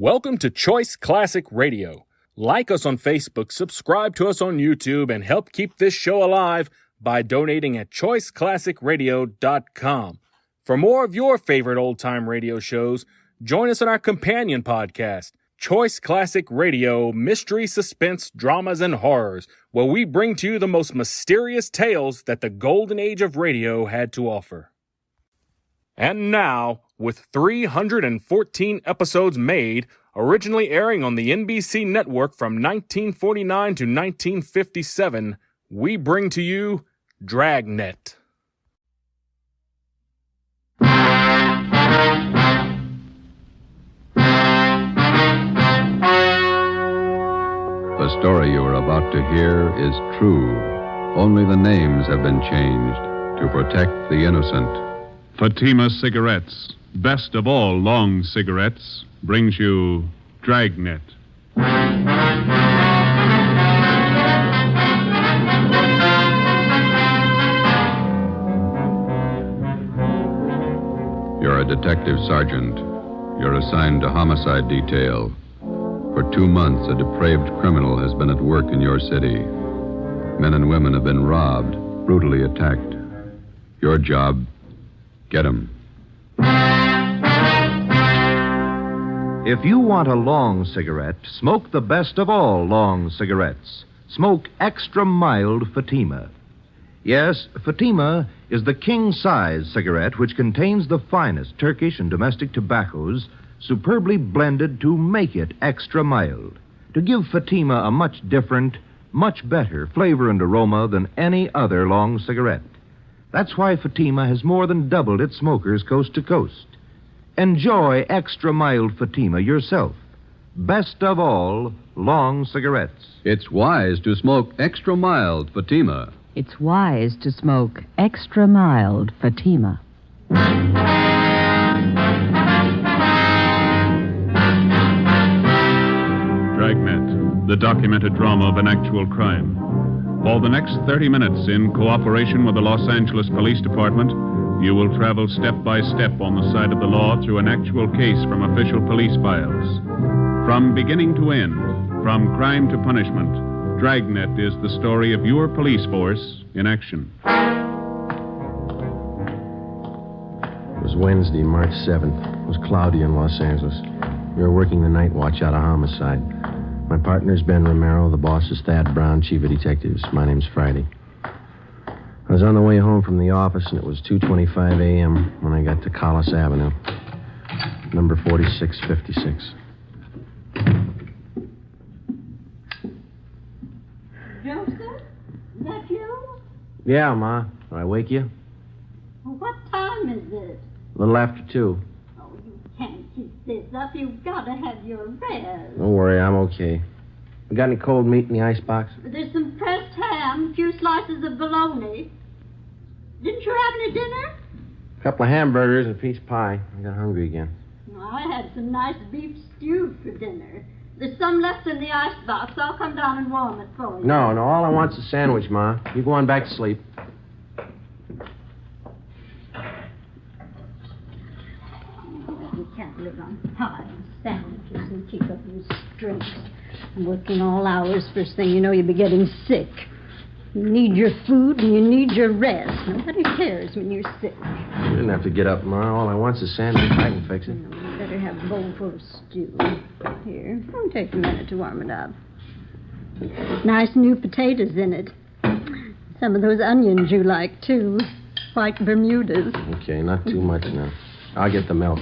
Welcome to Choice Classic Radio. Like us on Facebook, subscribe to us on YouTube, and help keep this show alive by donating at choiceclassicradio.com. For more of your favorite old-time radio shows, join us on our companion podcast, Choice Classic Radio, Mystery, Suspense, Dramas, and Horrors, where we bring to you the most mysterious tales that the golden age of radio had to offer. And now, with 314 episodes made, originally airing on the NBC network from 1949 to 1957, we bring to you Dragnet. The story you are about to hear is true. Only the names have been changed to protect the innocent. Fatima Cigarettes, best of all long cigarettes, brings you Dragnet. You're a detective sergeant. You're assigned to homicide detail. For 2 months, a depraved criminal has been at work in your city. Men and women have been robbed, brutally attacked. Your job, get him. If you want a long cigarette, smoke the best of all long cigarettes. Smoke extra mild Fatima. Yes, Fatima is the king-size cigarette which contains the finest Turkish and domestic tobaccos superbly blended to make it extra mild, to give Fatima a much different, much better flavor and aroma than any other long cigarette. That's why Fatima has more than doubled its smokers coast to coast. Enjoy extra mild Fatima yourself. Best of all, long cigarettes. It's wise to smoke extra mild Fatima. It's wise to smoke extra mild Fatima. Dragnet, the documented drama of an actual crime. For the next 30 minutes, in cooperation with the Los Angeles Police Department, you will travel step by step on the side of the law through an actual case from official police files. From beginning to end, from crime to punishment, Dragnet is the story of your police force in action. It was Wednesday, March 7th. It was cloudy in Los Angeles. We were working the night watch out of homicide. My partner's Ben Romero. The boss is Thad Brown, chief of detectives. My name's Friday. I was on the way home from the office, and it was 2:25 a.m. when I got to Collis Avenue, number 4656. Joseph? Is that you? Yeah, Ma. Did I wake you? Well, what time is it? A little after 2. Oh, you can't keep this up. You've got to have your rest. Don't worry, I'm okay. You got any cold meat in the icebox? There's some pressed ham, a few slices of bologna. Didn't you have any dinner? A couple of hamburgers and a piece of pie. I got hungry again. Well, I had some nice beef stew for dinner. There's some left in the icebox. I'll come down and warm it for you. No, all I want's a sandwich, Ma. You go on back to sleep. You can't live on pie and sandwiches and keep up your strength. Working all hours, first thing you know, you'll be getting sick. You need your food and you need your rest. Nobody cares when you're sick. You didn't have to get up, Ma. All I want's a sandwich. I can fix it. No, you better have a bowl full of stew. Here, it'll take a minute to warm it up. Nice new potatoes in it. Some of those onions you like, too. White Bermudas. Okay, not too much now. I'll get the milk.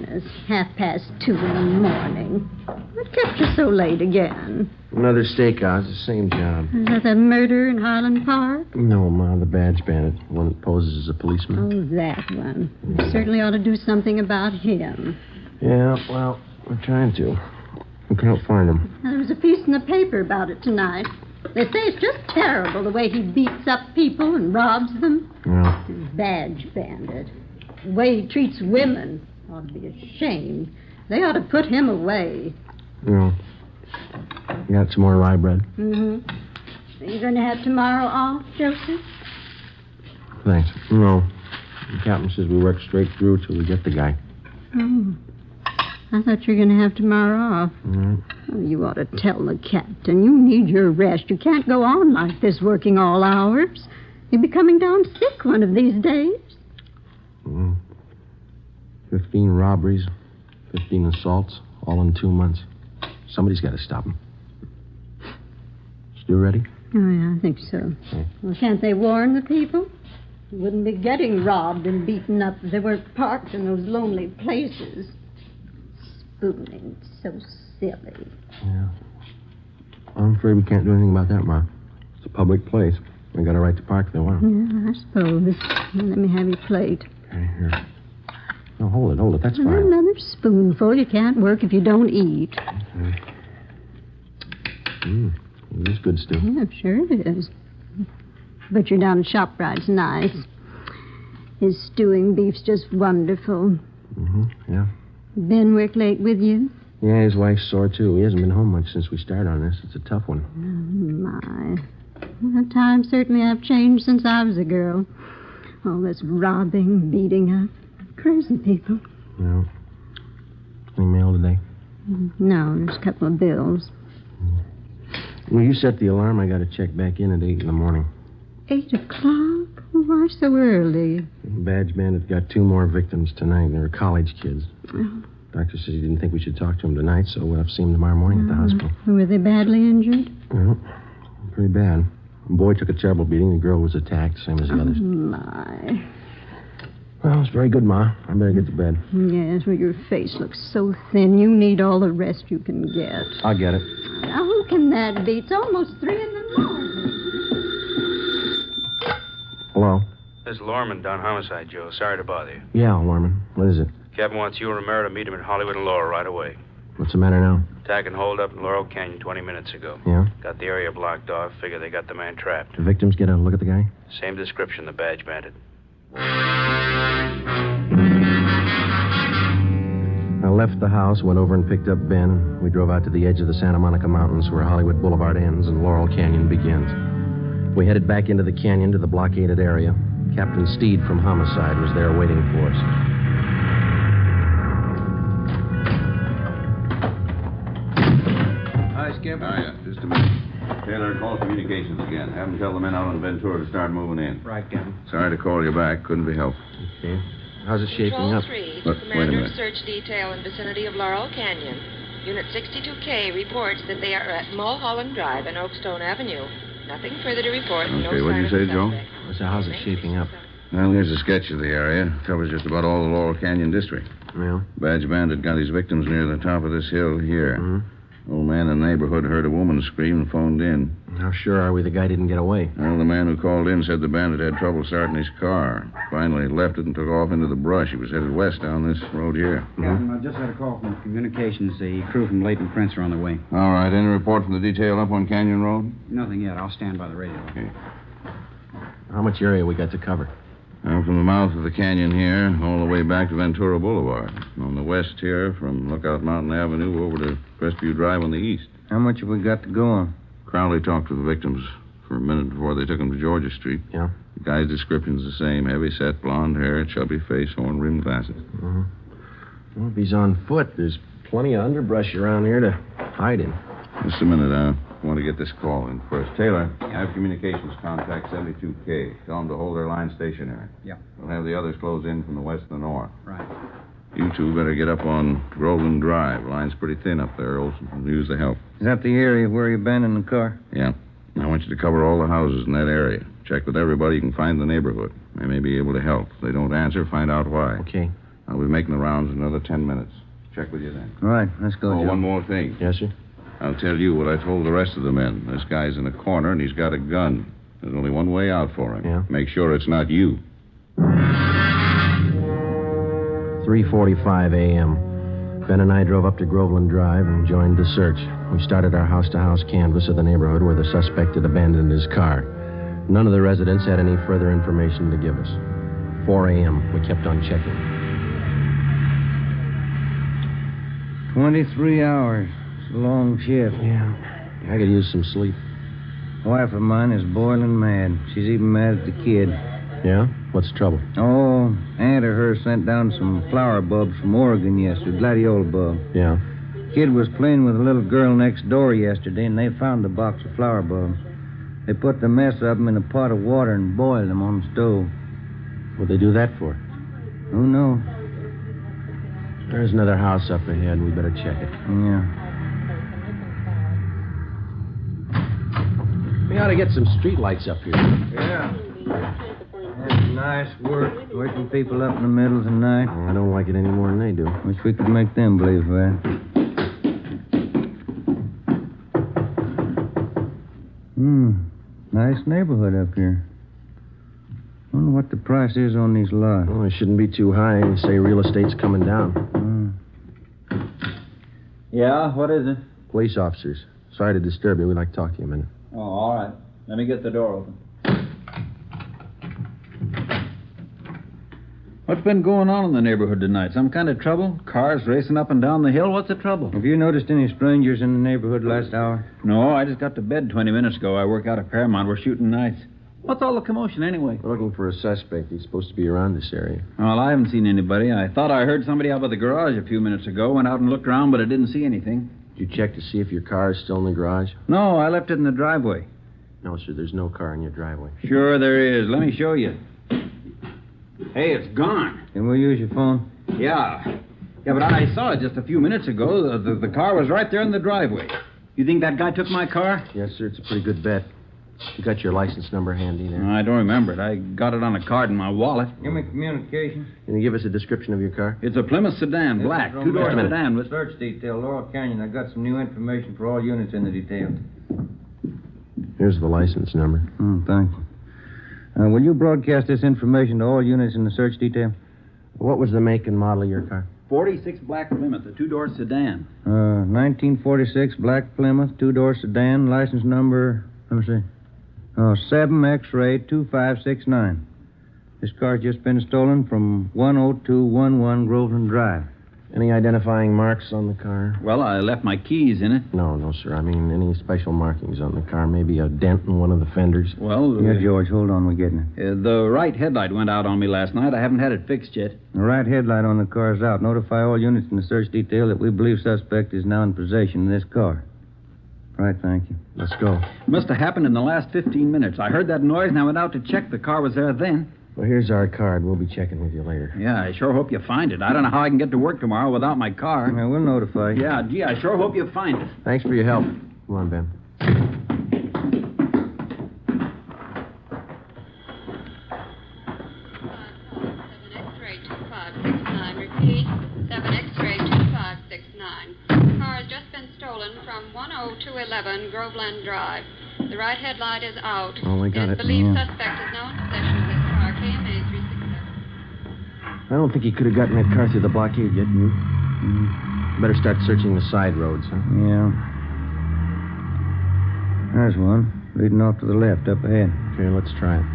It's 2:30 in the morning. What kept you so late again? Another steakhouse, the same job. Is that the murder in Highland Park? No, Ma, the badge bandit. The one that poses as a policeman. Oh, that one. You certainly ought to do something about him. Yeah, well, we're trying to. We can't find him. There was a piece in the paper about it tonight. They say it's just terrible the way he beats up people and robs them. Yeah. Badge bandit. The way he treats women ought to be ashamed. They ought to put him away. Yeah. You got some more rye bread? Mm-hmm. Are you going to have tomorrow off, Joseph? Thanks. No. The captain says we work straight through till we get the guy. Oh. I thought you were going to have tomorrow off. Oh, you ought to tell the captain. You need your rest. You can't go on like this, working all hours. You'll be coming down sick one of these days. 15 robberies, 15 assaults, all in 2 months. Somebody's got to stop them. You ready? Oh, yeah, I think so. Okay. Well, can't they warn the people? They wouldn't be getting robbed and beaten up if they weren't parked in those lonely places. Spooning, so silly. Yeah. I'm afraid we can't do anything about that, Ma. It's a public place. They got a right to park if they want. Yeah, I suppose. Let me have your plate. Okay, here. No, hold it. That's fine. Another spoonful. You can't work if you don't eat. Okay. It is good stew. Yeah, sure it is. Butcher down at ShopRite's nice. His stewing beef's just wonderful. Yeah. Ben work late with you? Yeah, his wife's sore, too. He hasn't been home much since we started on this. It's a tough one. Oh, my. Well, times certainly have changed since I was a girl. All this robbing, beating up. Crazy people. Yeah. Any mail today? No, there's a couple of bills. Well, you set the alarm. I got to check back in at 8 in the morning. 8 o'clock? Why so early? Badge Bandit got 2 more victims tonight. They were college kids. Doctor says he didn't think we should talk to him tonight, so we'll have to see him tomorrow morning at the hospital. Were they badly injured? Well, pretty bad. The boy took a terrible beating. The girl was attacked, same as the others. My. Well, it's very good, Ma. I better get to bed. Yes, well, your face looks so thin. You need all the rest you can get. I'll get it. Now, who can that be? It's almost 3 in the morning. Hello? This is Lorman down homicide, Joe. Sorry to bother you. Yeah, Lorman. What is it? Captain wants you and Romero to meet him at Hollywood and Laurel right away. What's the matter now? Attack and hold up in Laurel Canyon 20 minutes ago. Yeah? Got the area blocked off. Figure they got the man trapped. The victims get a look at the guy? Same description, the badge bandit. I left the house, went over and picked up Ben, and we drove out to the edge of the Santa Monica Mountains where Hollywood Boulevard ends and Laurel Canyon begins. We headed back into the canyon to the blockaded area. Captain Steed from Homicide was there waiting for us. Hi, Skip. Hiya, just a minute. Taylor, call communications again. Have them tell the men out on Ventura to start moving in. Right, Captain. Sorry to call you back. Couldn't be helped. Okay. How's it shaping Control up? 3 But, to wait a Commander minute. of Search Detail in vicinity of Laurel Canyon. Unit 62K reports that they are at Mulholland Drive and Oakstone Avenue. Nothing further to report. No Okay, what'd you sign of say, the Joe? suspect. So how's it shaping up? Well, here's a sketch of the area. Covers just about all the Laurel Canyon district. Yeah? Badge Bandit got his victims near the top of this hill here. Mm-hmm. Old man in the neighborhood heard a woman scream and phoned in. How sure are we the guy didn't get away? Well, the man who called in said the bandit had trouble starting his car. Finally left it and took off into the brush. He was headed west down this road here. Captain, I just had a call from communications. The crew from Leighton Prince are on the way. All right, any report from the detail up on Canyon Road? Nothing yet. I'll stand by the radio. Okay. How much area we got to cover? From the mouth of the canyon here, all the way back to Ventura Boulevard. On the west here, from Lookout Mountain Avenue over to Crestview Drive on the east. How much have we got to go on? Crowley talked to the victims for a minute before they took them to Georgia Street. Yeah? The guy's description's the same. Heavy set, blonde hair, chubby face, horn-rimmed glasses. Mm-hmm. Well, if he's on foot, there's plenty of underbrush around here to hide in. Just a minute, I want to get this call in first. Taylor, have communications contact 72K. Tell them to hold their line stationary. Yeah. We'll have the others close in from the west and the north. Right. You two better get up on Groveland Drive. Line's pretty thin up there. Olson will use the help. Is that the area where you abandoned the car? Yeah. I want you to cover all the houses in that area. Check with everybody you can find in the neighborhood. They may be able to help. If they don't answer, find out why. Okay. I'll be making the rounds in another 10 minutes. Check with you then. All right. Let's go, Oh, Joe. one more thing. Yes, sir? I'll tell you what I told the rest of the men. This guy's in a corner and he's got a gun. There's only one way out for him. Yeah? Make sure it's not you. 3:45 a.m. Ben and I drove up to Groveland Drive and joined the search. We started our house-to-house canvass of the neighborhood where the suspect had abandoned his car. None of the residents had any further information to give us. 4 a.m. We kept on checking. 23 hours. It's a long shift. Yeah. I could use some sleep. Wife of mine is boiling mad. She's even mad at the kid. Yeah? What's the trouble? Oh, Aunt of hers sent down some flower bulbs from Oregon yesterday, gladiola bulb. Yeah. Kid was playing with a little girl next door yesterday, and they found a box of flower bulbs. They put the mess of them in a pot of water and boiled them on the stove. What'd they do that for? Who knows? There's another house up ahead. We better check it. Yeah. We ought to get some street lights up here. Yeah. That's nice work, waking people up in the middle of the night. I don't like it any more than they do. Wish we could make them believe that. Nice neighborhood up here. Wonder what the price is on these lots. Well, it shouldn't be too high. They say real estate's coming down. Yeah, what is it? Police officers. Sorry to disturb you. We'd like to talk to you a minute. Oh, all right. Let me get the door open. What's been going on in the neighborhood tonight? Some kind of trouble? Cars racing up and down the hill? What's the trouble? Have you noticed any strangers in the neighborhood last hour? No, I just got to bed 20 minutes ago. I work out at Paramount. We're shooting nights. What's all the commotion anyway? We're looking for a suspect. He's supposed to be around this area. Well, I haven't seen anybody. I thought I heard somebody out by the garage a few minutes ago. Went out and looked around, but I didn't see anything. Did you check to see if your car is still in the garage? No, I left it in the driveway. No, sir. There's no car in your driveway. Sure there is. Let me show you. Hey, it's gone. Can we use your phone? Yeah. Yeah, but I saw it just a few minutes ago. The car was right there in the driveway. You think that guy took my car? Yes, sir. It's a pretty good bet. You got your license number handy there? I don't remember it. I got it on a card in my wallet. Give me communications. Can you give us a description of your car? It's a Plymouth sedan, black, two-door sedan with... Search detail, Laurel Canyon. I got some new information for all units in the detail. Here's the license number. Thank you. Will you broadcast this information to all units in the search detail? What was the make and model of your car? 46 black Plymouth, a two-door sedan. 1946 black Plymouth, two-door sedan, license number, let me see. 7X-ray 2569. This car's just been stolen from 10211 Groveland Drive. Any identifying marks on the car? Well, I left my keys in it. No, sir. I mean, any special markings on the car? Maybe a dent in one of the fenders? Well... Yeah, George, hold on. We're getting it. The right headlight went out on me last night. I haven't had it fixed yet. The right headlight on the car's out. Notify all units in the search detail that we believe suspect is now in possession of this car. Right, thank you. Let's go. It must have happened in the last 15 minutes. I heard that noise and I went out to check. The car was there then. Well, here's our card. We'll be checking with you later. Yeah, I sure hope you find it. I don't know how I can get to work tomorrow without my car. Yeah, we'll notify you. Yeah, gee, I sure hope you find it. Thanks for your help. Come on, Ben. 7X-ray 2569. Repeat, 7X-ray 2569. Car has just been stolen from 10211 Groveland Drive. The right headlight is out. Oh, we got it. Believed suspect is now in possession of this car. KMA 367. I don't think he could have gotten that car through the blockade yet, you. Better start searching the side roads, huh? Yeah. There's one, leading off to the left, up ahead. Okay, let's try it.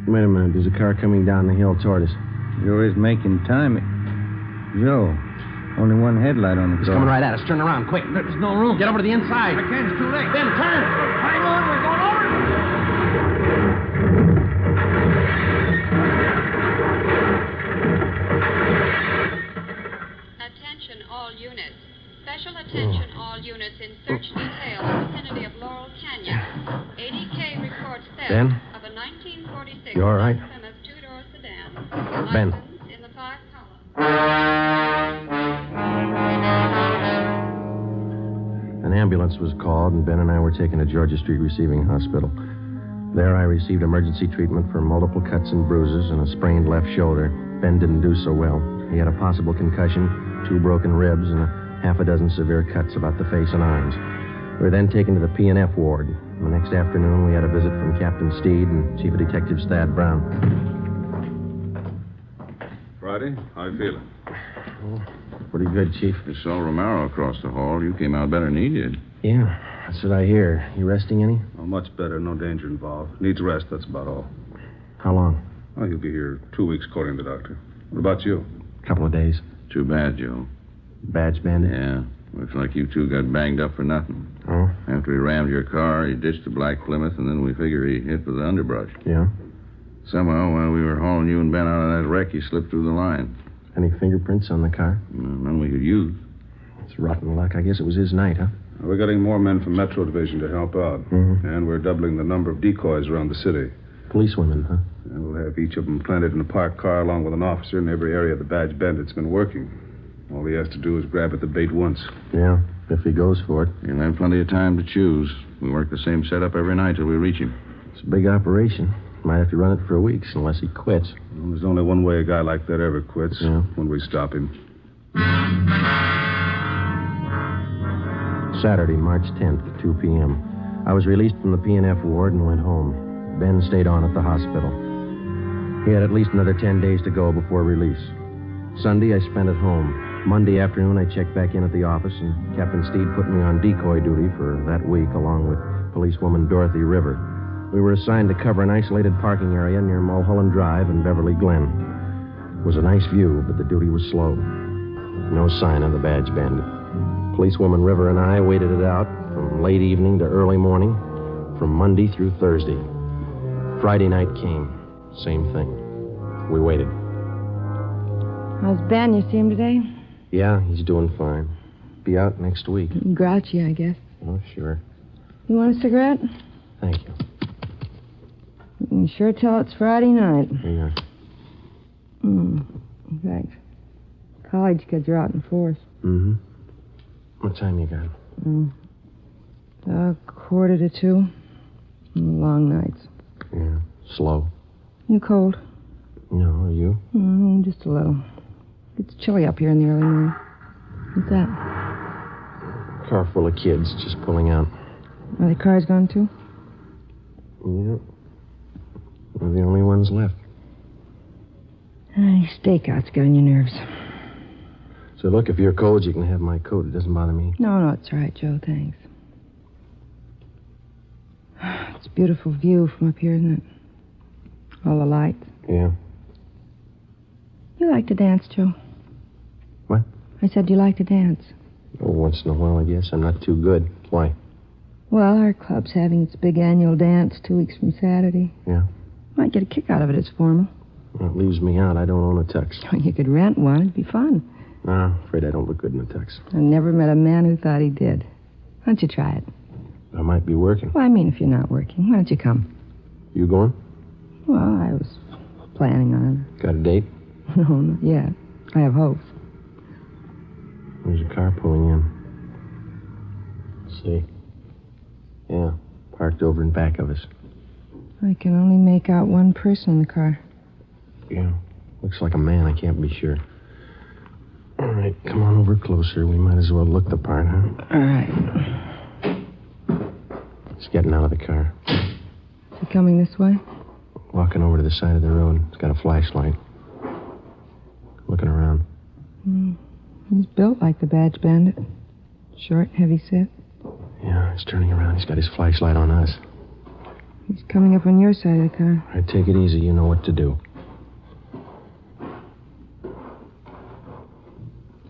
Wait a minute. There's a car coming down the hill toward us. Joe is making time. Joe, only one headlight on the car. He's coming right at us. Turn around, quick. There's no room. Get over to the inside. I can't. It's too late. Ben, turn. Hang on, we're going over. Attention all units. Special attention all units in search detail in the vicinity of Laurel Canyon. ADK reports theft Ben? of a 1946 You all right? Plymouth two-door sedan. Ben. License in the 5 column. An ambulance was called, and Ben and I were taken to Georgia Street Receiving Hospital. There I received emergency treatment for multiple cuts and bruises and a sprained left shoulder. Ben didn't do so well. He had a possible concussion, 2 broken ribs, and half a dozen severe cuts about the face and arms. We were then taken to the P&F ward. The next afternoon, we had a visit from Captain Steed and Chief of Detectives Thad Brown. Friday, how you feeling? Oh, pretty good, Chief. You saw Romero across the hall. You came out better than he did. Yeah, that's what I hear. You resting any? Oh, much better. No danger involved. Needs rest, that's about all. How long? Oh, he'll be here 2 weeks, according to the doctor. What about you? A couple of days. Too bad, Joe. Badge bandit? Yeah. Looks like you two got banged up for nothing. Oh? After he rammed your car, he ditched the black Plymouth, and then we figure he hit with the underbrush. Yeah? Somehow, while we were hauling you and Ben out of that wreck, he slipped through the line. Any fingerprints on the car? None we could use. It's rotten luck. I guess it was his night, huh? We're getting more men from Metro Division to help out. Mm-hmm. And we're doubling the number of decoys around the city. Policewomen, huh? And we'll have each of them planted in a parked car along with an officer in every area the badge bandit's been working. All he has to do is grab at the bait once. Yeah, if he goes for it. He'll have plenty of time to choose. We work the same setup every night till we reach him. It's a big operation. Might have to run it for weeks unless he quits. Well, there's only one way a guy like that ever quits. Yeah. When we stop him. Saturday, March 10th, 2 p.m. I was released from the P&F ward and went home. Ben stayed on at the hospital. He had at least another 10 days to go before release. Sunday, I spent at home. Monday afternoon, I checked back in at the office, and Captain Steed put me on decoy duty for that week, along with policewoman Dorothy River. We were assigned to cover an isolated parking area near Mulholland Drive and Beverly Glen. It was a nice view, but the duty was slow. No sign of the badge bandit. Policewoman River and I waited it out from late evening to early morning, from Monday through Thursday. Friday night came. Same thing. We waited. How's Ben? You see him today? Yeah, he's doing fine. Be out next week. Grouchy, I guess. Oh, sure. You want a cigarette? Thank you. You can sure tell it's Friday night. Yeah. In fact, college kids are out in force. Mm-hmm. What time you got? 1:45. Long nights. Yeah. Slow. You cold? No, are you? Just a little. It's chilly up here in the early morning. What's that? Car full of kids just pulling out. Are the cars gone too? Yeah. We're the only ones left. Stakeouts get on your nerves. So, look, if you're cold, you can have my coat. It doesn't bother me. No, it's all right, Joe. Thanks. It's a beautiful view from up here, isn't it? All the lights. Yeah. You like to dance, Joe? What? I said you like to dance. Oh, once in a while, I guess. I'm not too good. Why? Well, our club's having its big annual dance 2 weeks from Saturday. Yeah? Might get a kick out of it. It's formal. Well, it leaves me out. I don't own a tux. You could rent one. It'd be fun. No, I'm afraid I don't look good in a tux. I never met a man who thought he did. Why don't you try it? I might be working. Well, I mean, if you're not working, why don't you come? You going? Well, I was planning on Got a date? it. No, not yet. I have hopes. There's a car pulling in. Let's see. Yeah, parked over in back of us. I can only make out one person in the car. Yeah, looks like a man. I can't be sure. All right, come on over closer. We might as well look the part, huh? All right. He's getting out of the car. Is he coming this way? Walking over to the side of the road. He's got a flashlight. Looking around. He's built like the badge bandit. Short, heavy set. Yeah, he's turning around. He's got his flashlight on us. He's coming up on your side of the car. All right, take it easy. You know what to do.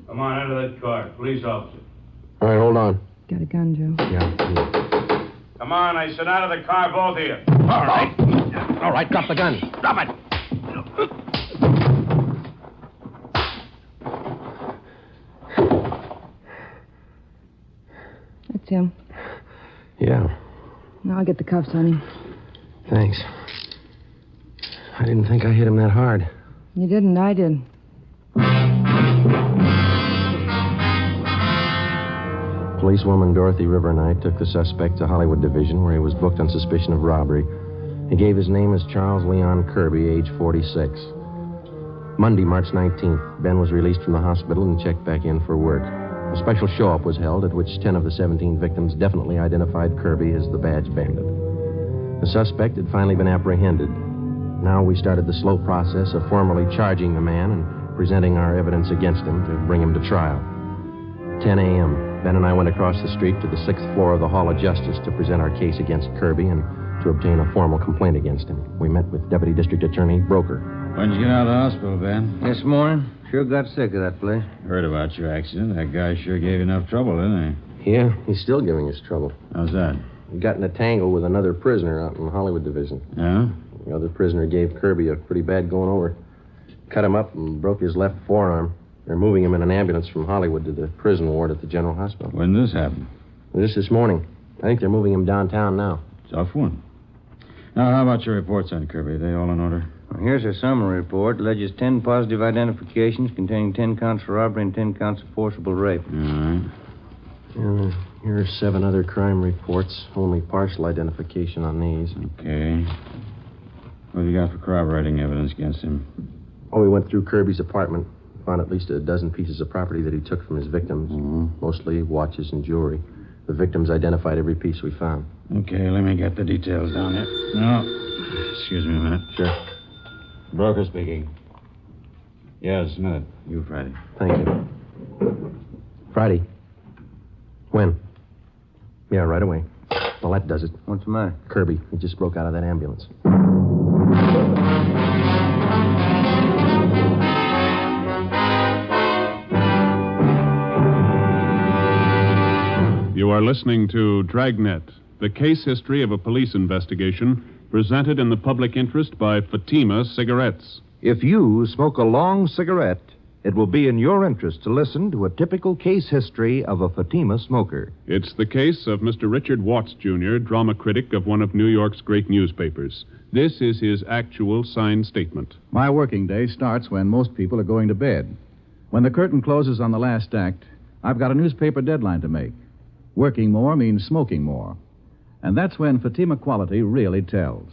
Come on, out of that car. Police officer. All right, hold on. Got a gun, Joe. Yeah. Come on, I said out of the car, both of you. All right. All right, drop the gun. Drop it. That's him. Yeah, Now I'll get the cuffs on him. thanks. I didn't think I hit him that hard. You didn't, I did. Policewoman Dorothy River and I took the suspect to Hollywood Division, where he was booked on suspicion of robbery. He gave his name as Charles Leon Kirby, age 46. Monday, March 19th, Ben was released from the hospital and checked back in for work. A special show-up was held at which 10 of the 17 victims definitely identified Kirby as the badge bandit. The suspect had finally been apprehended. Now we started the slow process of formally charging the man and presenting our evidence against him to bring him to trial. 10 a.m., Ben and I went across the street to the 6th floor of the Hall of Justice to present our case against Kirby and to obtain a formal complaint against him. We met with Deputy District Attorney Broker. When'd you get out of the hospital, Ben? This morning, Sure got sick of that place. Heard about your accident. That guy sure gave you enough trouble, didn't Yeah, he's still giving us trouble. he? How's that? He got in a tangle with another prisoner out in the Hollywood division. Yeah? The other prisoner gave Kirby a pretty bad going over. Cut him up and broke his left forearm. They're moving him in an ambulance from Hollywood to the prison ward at the General Hospital. When did this happen? Just this morning. I think they're moving him downtown now. Tough one. Now, how about your reports on Kirby? Are they all in order? Well, here's a summary report. Alleges 10 positive identifications containing 10 counts of robbery and 10 counts of forcible rape. All right. And here are 7 other crime reports. Only partial identification on these. Okay. What have you got for corroborating evidence against him? Oh, we went through Kirby's apartment. Found at least a dozen pieces of property that he took from his victims. Mostly watches and jewelry. The victims identified every piece we found. Okay, let me get the details down here. No. Excuse me a minute. Sure. Broker speaking. Yes, a minute. You, Friday. Thank you. Friday. When? Yeah, right away. Well, that does it. What's the matter? Kirby. He just broke out of that ambulance. You are listening to Dragnet, the case history of a police investigation presented in the public interest by Fatima Cigarettes. If you smoke a long cigarette, it will be in your interest to listen to a typical case history of a Fatima smoker. It's the case of Mr. Richard Watts, Jr., drama critic of one of New York's great newspapers. This is his actual signed statement. My working day starts when most people are going to bed. When the curtain closes on the last act, I've got a newspaper deadline to make. Working more means smoking more. And that's when Fatima quality really tells.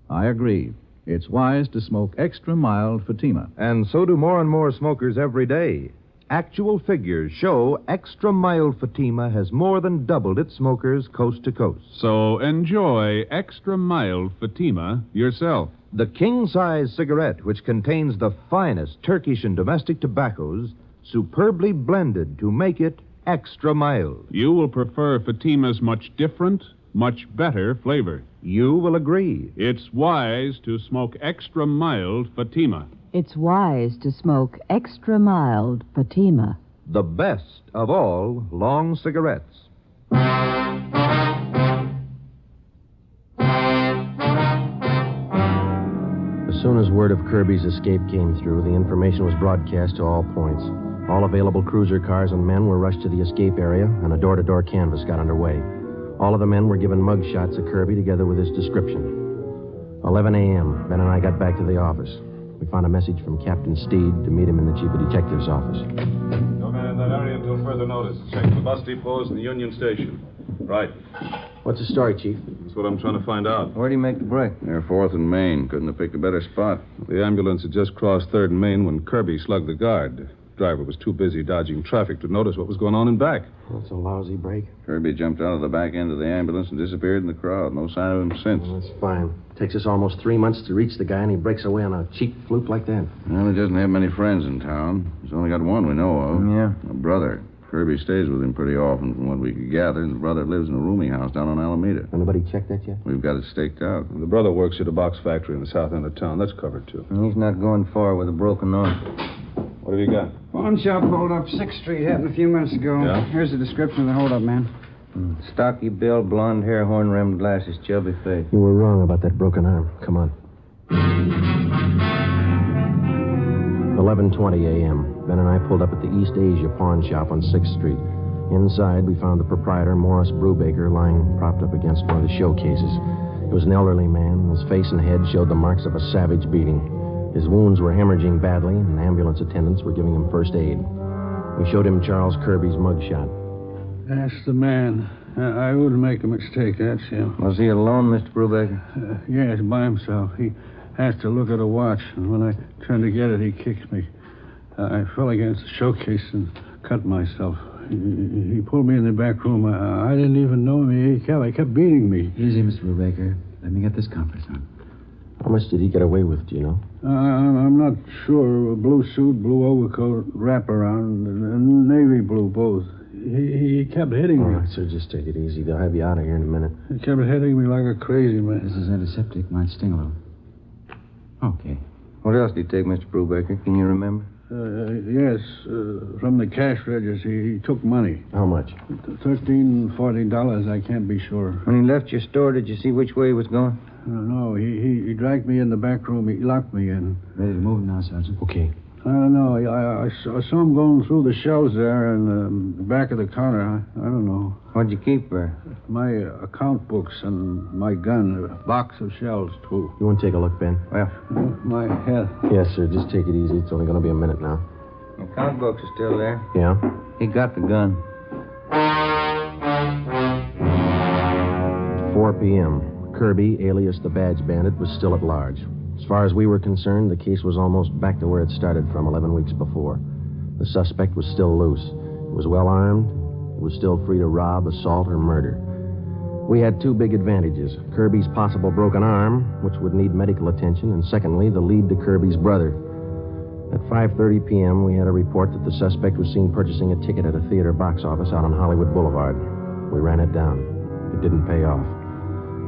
I agree. It's wise to smoke extra mild Fatima. And so do more and more smokers every day. Actual figures show extra mild Fatima has more than doubled its smokers coast to coast. So enjoy extra mild Fatima yourself. The king-size cigarette, which contains the finest Turkish and domestic tobaccos, superbly blended to make it extra mild. You will prefer Fatima's much different, much better flavor. You will agree. It's wise to smoke extra mild Fatima. It's wise to smoke extra mild Fatima. The best of all long cigarettes. As soon as word of Kirby's escape came through, the information was broadcast to all points. All available cruiser cars and men were rushed to the escape area, and a door-to-door canvass got underway. All of the men were given mug shots of Kirby together with his description. 11 a.m., Ben and I got back to the office. We found a message from Captain Steed to meet him in the chief of detectives' office. No man in that area until further notice. Check the bus depots and the Union Station. Right. What's the story, Chief? That's what I'm trying to find out. Where'd he make the break? Near 4th and Main. Couldn't have picked a better spot. The ambulance had just crossed 3rd and Main when Kirby slugged the guard. Driver was too busy dodging traffic to notice what was going on in back. That's a lousy break. Kirby jumped out of the back end of the ambulance and disappeared in the crowd. No sign of him since. Well, that's fine. Takes us almost 3 months to reach the guy, and he breaks away on a cheap fluke like that. Well, he doesn't have many friends in town. He's only got one we know of. Yeah. A brother. Kirby stays with him pretty often from what we could gather. The brother lives in a rooming house down on Alameda. Anybody checked that yet? We've got it staked out. The brother works at a box factory in the south end of town. That's covered, too. He's not going far with a broken arm. What have you got? Pawn shop holdup, 6th Street, happened a few minutes ago. Yeah? Here's the description of the holdup, man. Stocky build, blonde hair, horn-rimmed glasses, chubby face. You were wrong about that broken arm. Come on. 11:20 a.m. Ben and I pulled up at the East Asia pawn shop on 6th Street. Inside, we found the proprietor, Morris Brubaker, lying propped up against one of the showcases. He was an elderly man. His face and head showed the marks of a savage beating. His wounds were hemorrhaging badly, and ambulance attendants were giving him first aid. We showed him Charles Kirby's mugshot. That's the man. I wouldn't make a mistake. That's him. Was he alone, Mr. Brubaker? Yes, by himself. He has to look at a watch, and when I turned to get it, he kicked me. I fell against the showcase and cut myself. He pulled me in the back room. I didn't even know him. He kept beating me. Easy, Mr. Brubaker. Let me get this conference on. How much did he get away with, do you know? I'm not sure. A blue suit, blue overcoat, wraparound, and navy blue, both. He kept hitting me. All right, sir, just take it easy. They'll have you out of here in a minute. He kept hitting me like a crazy man. This is antiseptic. Might sting a little. Okay. What else did he take, Mr. Brubaker? Can you remember? Yes, from the cash register. He took money. How much? $13, $14. I can't be sure. When he left your store, did you see which way he was going? No, he dragged me in the back room. He locked me in. Ready to move now, Sergeant? Okay. I don't know. I saw him going through the shelves there in the back of the counter. I don't know. What'd you keep there? My account books and my gun. A box of shells, too. You want to take a look, Ben? Well, my head. Yes, sir. Just take it easy. It's only going to be a minute now. the account books are still there. Yeah? He got the gun. 4 p.m. Kirby, alias the Badge Bandit, was still at large. As far as we were concerned, the case was almost back to where it started from 11 weeks before. The suspect was still loose. He was well armed. He was still free to rob, assault, or murder. We had two big advantages. Kirby's possible broken arm, which would need medical attention, and secondly, the lead to Kirby's brother. At 5:30 p.m., we had a report that the suspect was seen purchasing a ticket at a theater box office out on Hollywood Boulevard. We ran it down. It didn't pay off.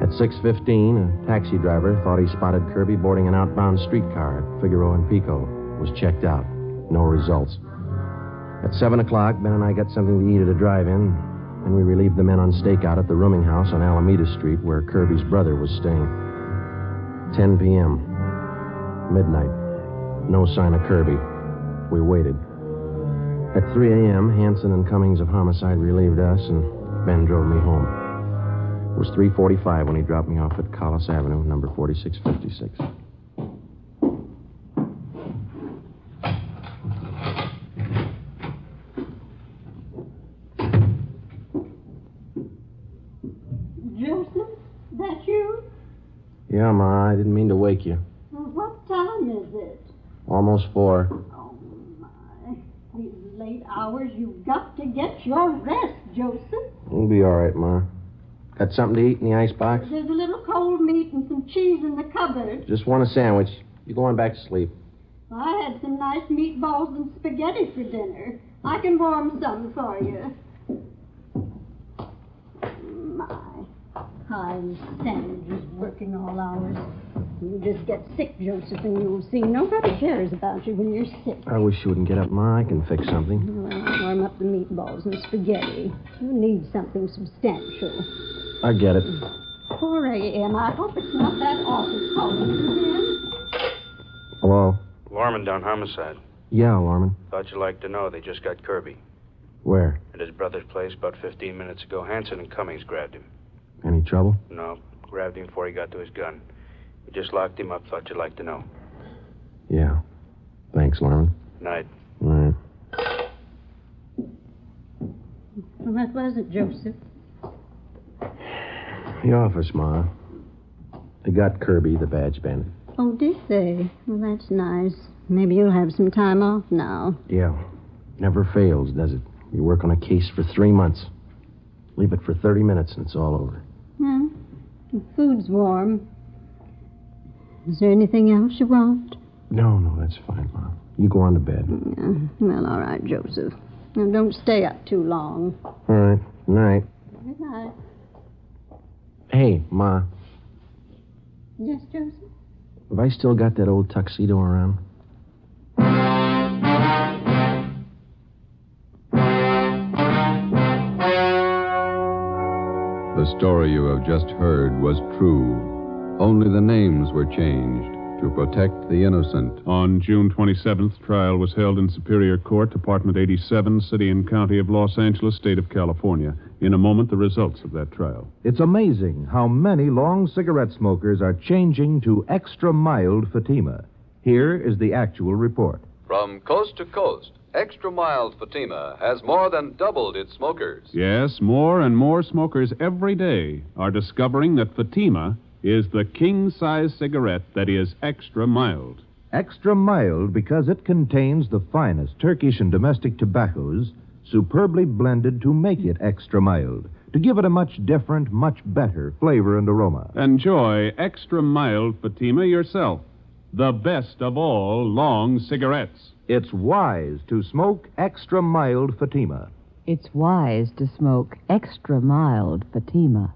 At 6:15, a taxi driver thought he spotted Kirby boarding an outbound streetcar at Figaro and Pico. It was checked out. No results. At 7 o'clock, Ben and I got something to eat at a drive-in, and we relieved the men on stakeout at the rooming house on Alameda Street where Kirby's brother was staying. 10 p.m. Midnight. No sign of Kirby. We waited. At 3 a.m., Hanson and Cummings of Homicide relieved us, and Ben drove me home. It was 3:45 when he dropped me off at Collis Avenue, number 4656. Joseph, that you? Yeah, Ma, I didn't mean to wake you. Well, what time is it? Almost 4. Oh, my. These late hours, you've got to get your rest, Joseph. It'll be all right, Ma. Got something to eat in the icebox? There's a little cold meat and some cheese in the cupboard. Just want a sandwich. You go on back to sleep. I had some nice meatballs and spaghetti for dinner. I can warm some for you. My, I'm sandwiches working all hours. You just get sick, Joseph, and you'll see nobody cares about you when you're sick. I wish you wouldn't get up, Ma. I can fix something. Well, warm up the meatballs and spaghetti. You need something substantial. I get it. 4 a.m. I hope it's not that awful calling you, Hello? Lorman down homicide. Yeah, Lorman. Thought you'd like to know they just got Kirby. Where? At his brother's place about 15 minutes ago. Hanson and Cummings grabbed him. Any trouble? No, grabbed him before he got to his gun. We just locked him up. Thought you'd like to know. Yeah. Thanks, Lorman. Night. All right. Well, that was it, Joseph. The office, Ma. They got Kirby, the Badge Bandit. Oh, did they? Well, that's nice. Maybe you'll have some time off now. Yeah. Never fails, does it? You work on a case for 3 months. Leave it for 30 minutes and it's all over. Hmm? The food's warm. Is there anything else you want? No, that's fine, Ma. You go on to bed. Yeah. Well, all right, Joseph. Now, don't stay up too long. All right. Good night. Good night. Hey, Ma. Yes, Joseph? Have I still got that old tuxedo around? The story you have just heard was true. Only the names were changed to protect the innocent. On June 27th, trial was held in Superior Court, Department 87, City and County of Los Angeles, State of California. In a moment, the results of that trial. It's amazing how many long cigarette smokers are changing to extra mild Fatima. Here is the actual report. From coast to coast, Extra Mild Fatima has more than doubled its smokers. Yes, more and more smokers every day are discovering that Fatima is the king-size cigarette that is extra mild. Extra mild because it contains the finest Turkish and domestic tobaccos superbly blended to make it extra mild, to give it a much different, much better flavor and aroma. Enjoy extra mild Fatima yourself. The best of all long cigarettes. It's wise to smoke extra mild Fatima. It's wise to smoke extra mild Fatima.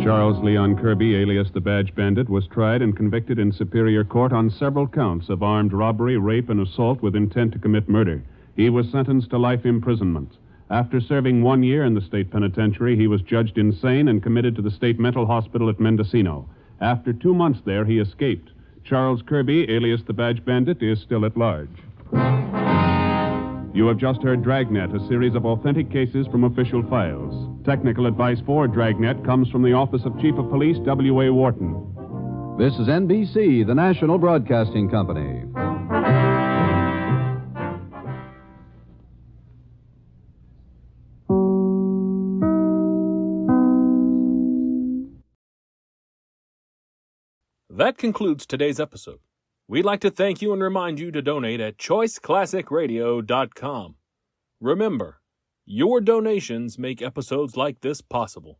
Charles Leon Kirby, alias the Badge Bandit, was tried and convicted in Superior Court on several counts of armed robbery, rape, and assault with intent to commit murder. He was sentenced to life imprisonment. After serving 1 year in the state penitentiary, he was judged insane and committed to the state mental hospital at Mendocino. After 2 months there, he escaped. Charles Kirby, alias the Badge Bandit, is still at large. You have just heard Dragnet, a series of authentic cases from official files. Technical advice for Dragnet comes from the Office of Chief of Police W.A. Wharton. This is NBC, the national broadcasting company. That concludes today's episode. We'd like to thank you and remind you to donate at choiceclassicradio.com. Remember, your donations make episodes like this possible.